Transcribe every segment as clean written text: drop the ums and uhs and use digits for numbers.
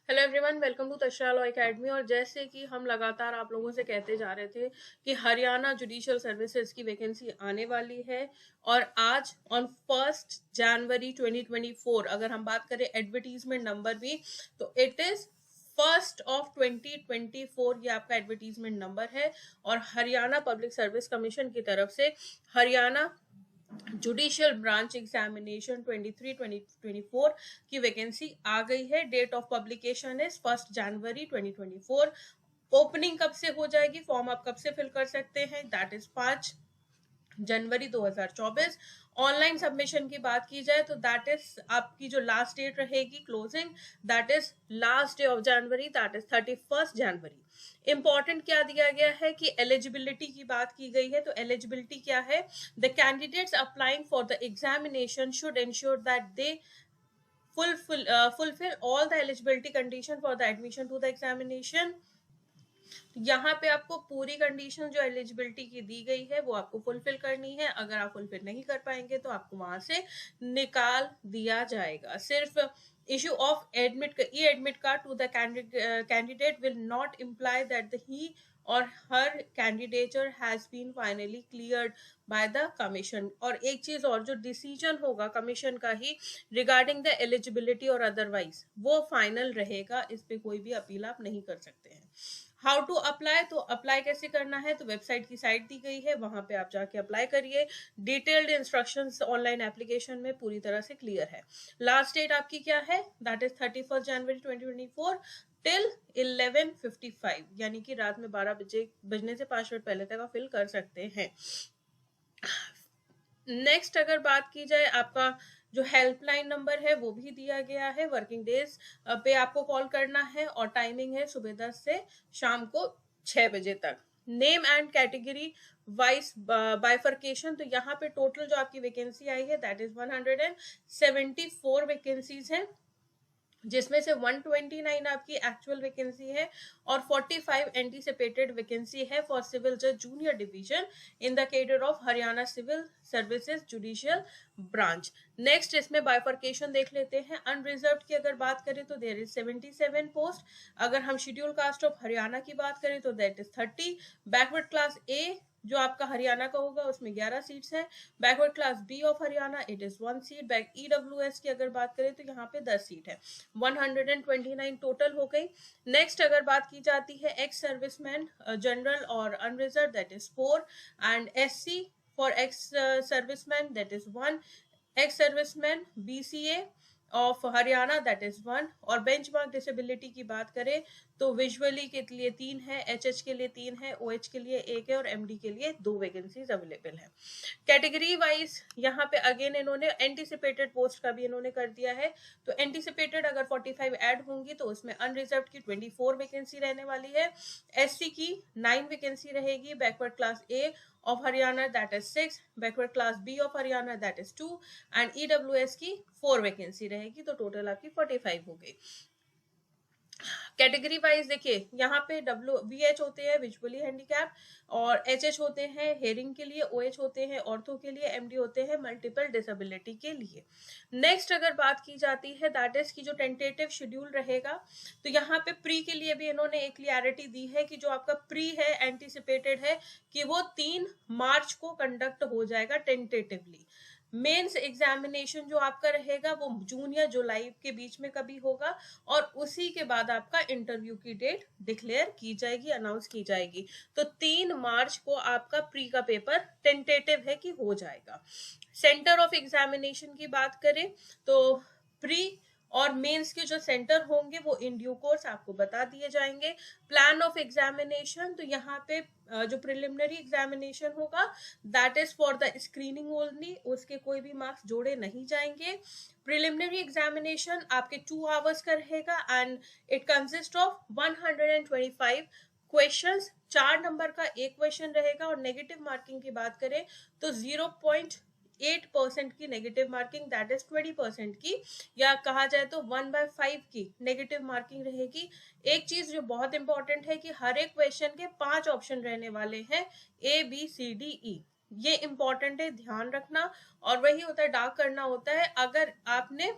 Hello everyone, welcome to Tashra law academy. और जैसे कि हम लगातार आप लोगों से कहते जा रहे थे कि हरियाणा जुडिशियल सर्विसेज की वैकेंसी आने वाली है, और आज ऑन 1 जनवरी 2024 अगर हम बात करें एडवर्टीजमेंट नंबर भी, तो इट इज 1 2024 ये आपका एडवर्टीजमेंट नंबर है। और हरियाणा पब्लिक सर्विस कमीशन की तरफ से हरियाणा जुडिशियल ब्रांच एग्जामिनेशन 23-2024 की वैकेंसी आ गई है। Date of publication is 1 January 2024। Opening कब से हो जाएगी, फॉर्म आप कब से फिल कर सकते हैं, that is 5 January 2024। Online submission की बात की जाए तो दैट इज आपकी जो लास्ट डेट रहेगी closing, that is last day of January, that is 31 January. Important क्या दिया गया है कि एलिजिबिलिटी की बात की गई है। तो एलिजिबिलिटी क्या है, the candidates applying for the examination should ensure that they fulfill all the eligibility condition for the admission to the examination। यहाँ पे आपको पूरी कंडीशन जो एलिजिबिलिटी की दी गई है वो आपको फुलफिल करनी है। अगर आप फुलफिल नहीं कर पाएंगे तो आपको वहां से निकाल दिया जाएगा। सिर्फ issue of e admit card to the candidate will not imply that he or her candidature has been finally cleared by the commission. और एक चीज और, जो डिसीजन होगा कमीशन का ही regarding the eligibility or otherwise, वो फाइनल रहेगा। इस पे कोई भी अपील आप नहीं कर सकते हैं। हाउ टू अप्लाई, तो अप्लाई कैसे करना है, तो वेबसाइट की साइट दी गई है, वहां पे आप जाके अप्लाई करिए। डिटेल्ड इंस्ट्रक्शंस ऑनलाइन एप्लीकेशन में पूरी तरह से क्लियर है। लास्ट डेट आपकी क्या है, दैट इज 31 जनवरी 2024 टिल 11:55, यानी कि रात में 12 बजने से 5 मिनट पहले तक आप फिल कर सकते हैं। नेक्स्ट अगर बात की जाए, आपका जो हेल्पलाइन नंबर है वो भी दिया गया है। वर्किंग डेज पे आपको कॉल करना है और टाइमिंग है सुबह 10 से शाम को 6 बजे तक। Name and category wise bifurcation, तो यहाँ पे टोटल जो आपकी वैकेंसी आई है दैट इज 174 वैकेंसीज है, जिसमें से 129 आपकी एक्चुअल वैकेंसी है और 45 एंटीसिपेटेड वैकेंसी है फॉर सिविल जज junior division in the cadre of Haryana civil services judicial branch. Next इसमें बाइफर्केशन देख लेते हैं। अनरिजर्व की अगर बात करें तो देयर इज 77 पोस्ट। अगर हम शेड्यूल कास्ट ऑफ हरियाणा की बात करें तो that is 30। Backward class A जो आपका हरियाणा का होगा उसमें 11 सीट्स है। Backward class B of Haryana it is 1 seat. Back EWS की अगर बात करें तो यहाँ पे 10 सीट है। 129 टोटल हो गई। नेक्स्ट अगर बात की जाती है एक्स सर्विसमैन जनरल और unreserved, that is 4। And SC for ex serviceman that is 1। Ex serviceman BCA of Haryana that is 1। और बेंचमार्क डिसेबिलिटी की बात करें तो विजुअली के लिए 3 है, एचएच के लिए 3 है, ओएच के लिए 1 है और एमडी के लिए 2 वैकेंसीज अवेलेबल है। कैटेगरी वाइज यहाँ पे अगेन इन्होंने एंटीसिपेटेड पोस्ट का भी इन्होंने कर दिया है। तो एंटीसिपेटेड अगर 45 ऐड होंगी तो उसमें अनरिजर्व की 24 वैकेंसी रहने वाली है। एससी की 9 वैकेंसी रहेगी। Backward class A of Haryana that is 6, backward class B of Haryana that is 2 and EWS की 4 वैकेंसी रहेगी। तो टोटल आपकी 45 हो गई। कैटेगरी वाइज देखिए, यहाँ पे VH होते हैं विजुअली हैंडीकैप, और HH होते हैं हेयरिंग के लिए, OH होते हैं ऑर्थो के लिए, MD होते हैं मल्टीपल डिसेबिलिटी के लिए। नेक्स्ट अगर बात की जाती है दैट इज की जो टेंटेटिव शेड्यूल रहेगा, तो यहाँ पे प्री के लिए भी इन्होंने एक क्लियरिटी दी है कि जो आपका प्री है एंटीसिपेटेड है कि वो 3 मार्च को कंडक्ट हो जाएगा टेंटेटिवली। मेंस एग्जामिनेशन जो आपका रहेगा वो जून या जुलाई के बीच में कभी होगा, और उसी के बाद आपका इंटरव्यू की डेट डिक्लेयर की जाएगी, अनाउंस की जाएगी। तो 3 मार्च को आपका प्री का पेपर टेंटेटिव है कि हो जाएगा। सेंटर ऑफ एग्जामिनेशन की बात करें तो प्री और मेंस के जो सेंटर होंगे वो इन ड्यू कोर्स आपको बता दिए जाएंगे। प्लान ऑफ एग्जामिनेशन, तो यहाँ पे जो प्रिलिमिनरी एग्जामिनेशन होगा that is for the screening only, उसके कोई भी मार्क्स जोड़े नहीं जाएंगे। प्रिलिमिनरी एग्जामिनेशन आपके 2 आवर्स का रहेगा and it consist of 125 questions. 4 number का एक क्वेश्चन रहेगा। और नेगेटिव मार्किंग की बात करें तो 0.8% की नेगेटिव मार्किंग, दैट इज 20% की, या कहा जाए तो 1/5 की नेगेटिव मार्किंग रहेगी। एक चीज जो बहुत इंपॉर्टेंट है कि हर एक क्वेश्चन के 5 ऑप्शन रहने वाले हैं, ABCDE। ये इंपॉर्टेंट है, ध्यान रखना। और वही होता है, डार्क करना होता है। अगर आपने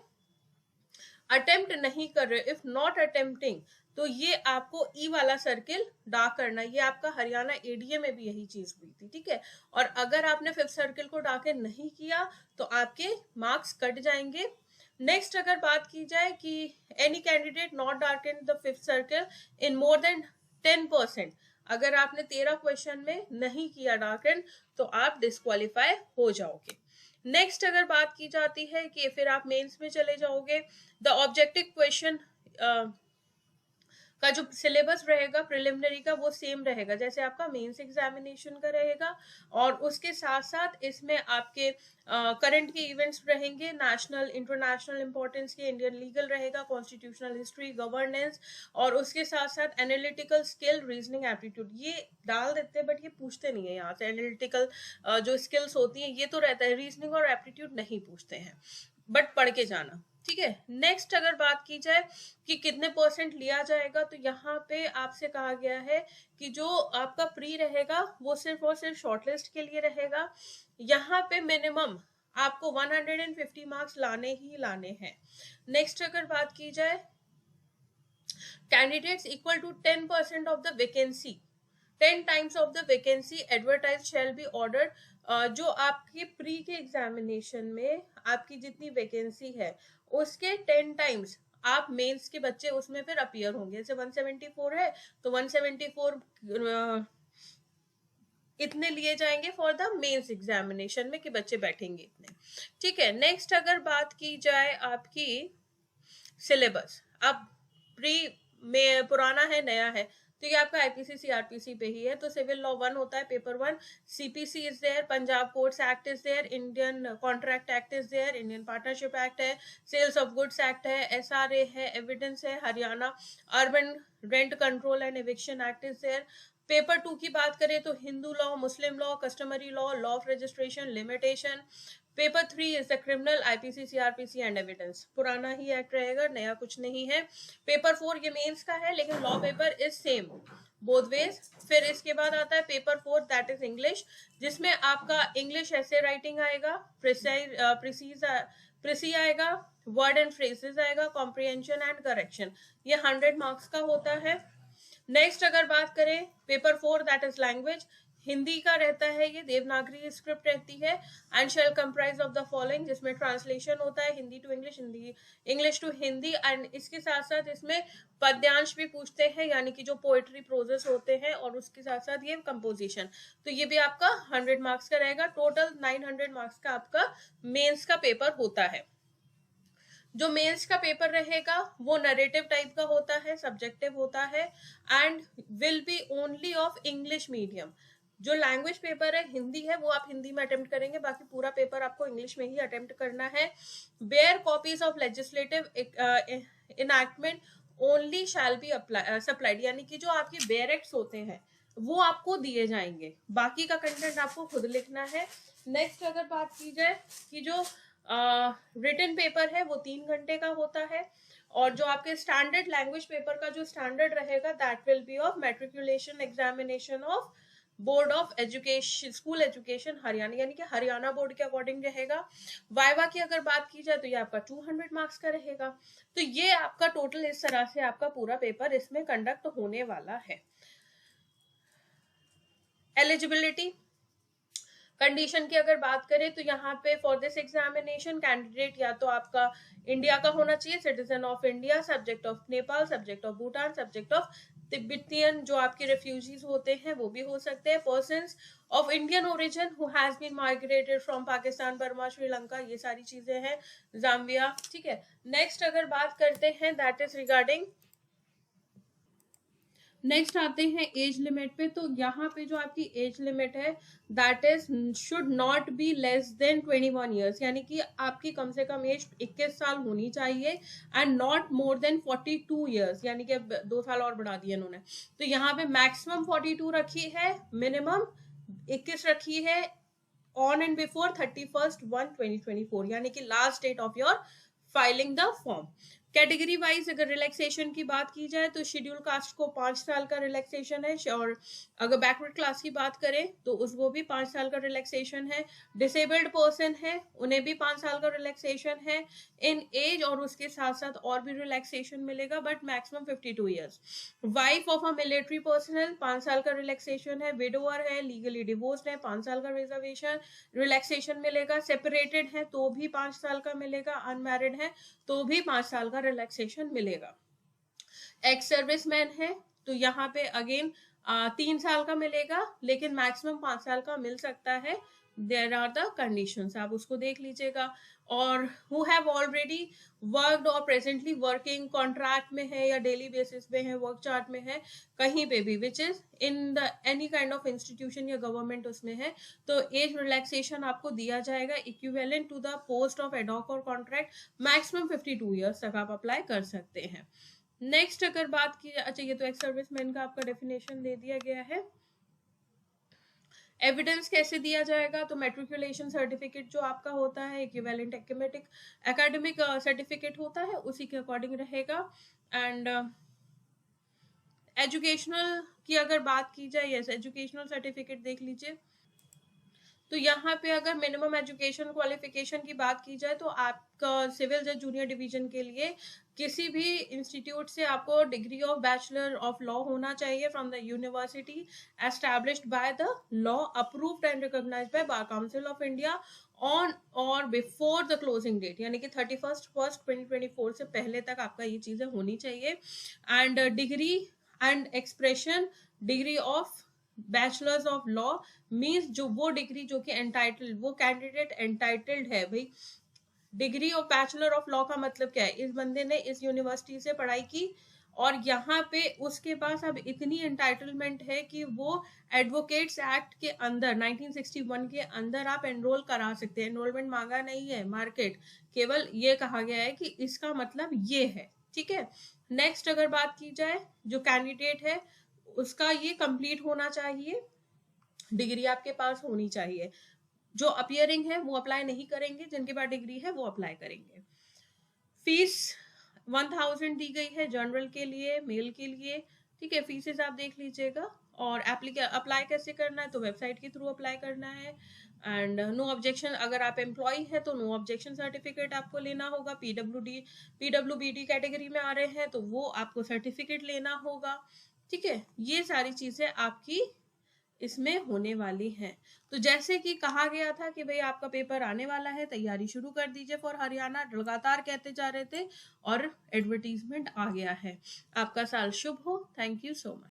अटेम्प्ट नहीं कर रहे, इफ नॉट अटेम्प्टिंग, तो ये आपको ई वाला सर्किल डार्क करना। ये आपका हरियाणा एडीए में भी यही चीज हुई थी, ठीक है। और अगर आपने फिफ्थ सर्किल को डार्कन नहीं किया तो आपके मार्क्स कट जाएंगे। नेक्स्ट अगर बात की जाए कि any candidate not darken the fifth circle in more than 10%, अगर आपने 13 क्वेश्चन में नहीं किया डार्कन तो आप डिस्क्वालीफाई हो जाओगे। नेक्स्ट अगर बात की जाती है कि फिर आप मेंस में चले जाओगे, द ऑब्जेक्टिव क्वेश्चन का जो सिलेबस रहेगा प्रिलिमिनरी का वो सेम रहेगा जैसे आपका मेंस एग्जामिनेशन का रहेगा। और उसके साथ साथ इसमें आपके करंट के इवेंट्स रहेंगे, नेशनल इंटरनेशनल इंपॉर्टेंस के, इंडियन लीगल रहेगा, कॉन्स्टिट्यूशनल हिस्ट्री, गवर्नेंस, और उसके साथ साथ एनालिटिकल स्किल, रीजनिंग, एप्टीट्यूड। ये डाल देते हैं बट ये पूछते नहीं है यहाँ से। एनालिटिकल जो स्किल्स होती हैं ये तो रहता है, रीजनिंग और एप्टीट्यूड नहीं पूछते हैं, बट पढ़ के जाना, ठीक है। नेक्स्ट अगर बात की जाए कि कितने परसेंट लिया जाएगा, तो यहाँ पे आपसे कहा गया है कि जो आपका प्री रहेगा वो सिर्फ और सिर्फ शॉर्टलिस्ट के लिए रहेगा। यहाँ पे मिनिमम आपको 150 मार्क्स लाने ही लाने हैं। नेक्स्ट अगर बात की जाए, candidates equal to 10% of the vacancy, 10 times of the vacancy advertised shall be ordered। जो आपकी प्री के एग्जामिनेशन में आपकी जितनी वैकेंसी है उसके 10 टाइम्स आप मेंस के बच्चे उसमें फिर अपीयर होंगे। जैसे 174 है तो 174 इतने लिए जाएंगे फॉर द मेंस एग्जामिनेशन में कि बच्चे बैठेंगे इतने, ठीक है। नेक्स्ट अगर बात की जाए आपकी सिलेबस, अब प्री में पुराना है नया है, तो ये आपका आईपीसी सीआरपीसी पे ही है। तो सिविल लॉ 1 होता है, paper 1, CPC is there, Punjab courts act is there, Indian contract act is there, Indian partnership act है, सेल्स ऑफ गुड्स एक्ट है, एसआरए है, एविडेंस है, Haryana urban rent control and eviction act is there. Paper 2 की बात करें तो Hindu law, Muslim law, customary law, law of registration, limitation. Paper 3 is the criminal, IPC CrPC and evidence. पुराना ही act रहेगा, नया कुछ नहीं है। पेपर 4 ये मेंस का है लेकिन law paper is same both ways. फिर इसके बाद आता है पेपर 4 दैट इज इंग्लिश, जिसमें आपका इंग्लिश ऐसे राइटिंग आएगा, प्रिसी आएगा, वर्ड एंड फ्रेजेस आएगा, कॉम्प्रिहेंशन एंड करेक्शन। ये 100 मार्क्स का होता है। नेक्स्ट अगर बात करें paper 4 that is language, Hindi का रहता है, ये देवनागरी स्क्रिप्ट रहती है, and shall comprise of the following, जिसमें ट्रांसलेशन होता है Hindi to English, Hindi English to Hindi, and इसके साथ साथ इसमें पद्यांश भी पूछते हैं, यानी कि जो पोएट्री प्रोजेस होते हैं, और उसके साथ साथ ये कंपोजिशन। तो ये भी आपका 100 मार्क्स का रहेगा। टोटल 900 मार्क्स का आपका मेंस का पेपर होता है। जो मेंस का पेपर रहेगा वो नरेटिव टाइप का होता है, सब्जेक्टिव होता है, and will be only of English medium. जो लैंग्वेज पेपर है हिंदी है वो आप हिंदी में अटेम्प्ट करेंगे, बाकी पूरा पेपर आपको इंग्लिश में ही अटेम्प्ट करना है। Bare copies of legislative enactment only shall be supplied, यानी कि जो आपके बेयर एक्ट्स होते हैं वो आपको दिए जाएंगे, बाकी का कंटेंट आपको खुद लिखना है। नेक्स्ट अगर बात की जाए कि जो रिटन पेपर है वो 3 घंटे का होता है, और जो आपके स्टैंडर्ड लैंग्वेज पेपर का जो स्टैंडर्ड रहेगा that will be of matriculation examination of board of education, school education Haryana, यानी कि हरियाणा बोर्ड के अकॉर्डिंग रहेगा। वाइवा की अगर बात की जाए तो ये आपका 200 मार्क्स का रहेगा। तो ये आपका टोटल इस तरह से आपका पूरा पेपर इसमें कंडक्ट होने वाला है। एलिजिबिलिटी कंडीशन की अगर बात करें तो यहाँ पे फॉर दिस एग्जामिनेशन कैंडिडेट या तो आपका इंडिया का होना चाहिए, citizen of India, subject of Nepal, subject of Bhutan, subject of Tibetan, जो आपके रेफ्यूजीज होते हैं वो भी हो सकते हैं, persons of Indian origin who has been migrated from Pakistan, Burma, Sri Lanka, ये सारी चीजें हैं, जाम्बिया, ठीक है। नेक्स्ट अगर बात करते हैं दैट इज रिगार्डिंग, नेक्स्ट आते हैं एज लिमिट पे। तो यहाँ पे जो आपकी एज लिमिट है that is should not be less than 21 years, यानी कि आपकी कम से कम एज 21 साल होनी चाहिए, and not more than 42 years, यानी कि अब 2 साल और बढ़ा दिए इन्होंने। तो यहाँ पे मैक्सिमम 42 रखी है, मिनिमम 21 रखी है, ऑन एंड बिफोर 31/1/2024, यानी कि last date of your filing the form. Category wise अगर रिलैक्सेशन की बात की जाए तो शेड्यूल कास्ट को 5 साल का रिलैक्सेशन है, और अगर बैकवर्ड क्लास की बात करें तो उसको भी 5 साल का रिलैक्सेशन है। डिसेबल्ड पर्सन है उन्हें भी 5 साल का रिलैक्सेशन है इन एज, और उसके साथ साथ और भी रिलैक्सेशन मिलेगा, but maximum 52 years. Wife of a military personnel 5 साल का रिलैक्सेशन है। विडोअर है, लीगली डिवोर्स्ड है, 5 साल का रिजर्वेशन रिलैक्सेशन मिलेगा। सेपरेटेड है तो भी 5 साल का मिलेगा। अनमैरिड है तो भी 5 साल का रिलैक्सेशन मिलेगा। एक्स सर्विसमैन है तो यहाँ पे अगेन 3 साल का मिलेगा, लेकिन मैक्सिमम 5 साल का मिल सकता है। देयर आर द कंडीशंस, आप उसको देख लीजिएगा। और हु हैव ऑलरेडी वर्कड और प्रेजेंटली वर्किंग, कॉन्ट्रैक्ट में है या डेली बेसिस पे है, वर्क चार्ट में है, कहीं पे भी, which is in the any kind of institution या गवर्नमेंट उसमें है, तो एज रिलैक्सेशन आपको दिया जाएगा equivalent to the post of ad hoc और कॉन्ट्रैक्ट। मैक्सिमम 52 ईयर्स तक आप अप्लाई कर सकते हैं। नेक्स्ट अगर बात की, अच्छा ये तो एक्स सर्विसमैन का आपका डेफिनेशन दे दिया गया है। एविडेंस कैसे दिया जाएगा, तो मैट्रिकुलेशन सर्टिफिकेट जो आपका होता है, इक्विवेलेंट एकेडमिक सर्टिफिकेट होता है, उसी के अकॉर्डिंग रहेगा। एंड एजुकेशनल की अगर बात की जाए, यस एजुकेशनल सर्टिफिकेट देख लीजिए। तो यहाँ पे अगर मिनिमम एजुकेशन क्वालिफिकेशन की बात की जाए तो आपका सिविल जज जूनियर डिवीजन के लिए किसी भी इंस्टीट्यूट से आपको degree of bachelor of law होना चाहिए from the university established by the law, approved and recognised by bar council of India on or before the closing date, यानी कि 31/1/2024 से पहले तक आपका ये चीजें होनी चाहिए। And degree and expression degree of bachelors of law means जो वो डिग्री जो कि एंटाइटल्ड, वो कैंडिडेट एंटाइटल्ड है भाई। Degree of bachelor of law का मतलब क्या है, इस बंदे ने इस यूनिवर्सिटी से पढ़ाई की और यहाँ पे उसके पास अब इतनी एंटाइटलमेंट है कि वो एडवोकेट्स एक्ट के अंदर 1961 के अंदर आप एनरोल करा सकते हैं। एनरोलमेंट मांगा नहीं है मार्केट, केवल ये कहा गया है कि इसका मतलब ये है, ठीक है। नेक्स्ट अगर बात की जाए, जो कैंडिडेट है उसका ये कंप्लीट होना चाहिए, डिग्री आपके पास होनी चाहिए। जो अपियरिंग है वो अप्लाई नहीं करेंगे, जिनके पास डिग्री है वो अप्लाई करेंगे। फीस 1000 दी गई है जनरल के लिए, मेल के लिए, ठीक है। फीसेस आप देख लीजिएगा। और अप्लाई कैसे करना है, तो वेबसाइट के थ्रू अप्लाई करना है। एंड नो ऑब्जेक्शन, अगर आप एम्प्लॉय है तो नो ऑब्जेक्शन सर्टिफिकेट आपको लेना होगा। पीडब्ल्यूबीडी कैटेगरी में आ रहे हैं तो वो आपको सर्टिफिकेट लेना होगा, ठीक है। ये सारी चीजें आपकी इसमें होने वाली हैं। तो जैसे कि कहा गया था कि भाई आपका पेपर आने वाला है, तैयारी शुरू कर दीजिए फॉर हरियाणा, लगातार कहते जा रहे थे और एडवर्टीजमेंट आ गया है। आपका साल शुभ हो। Thank you so much.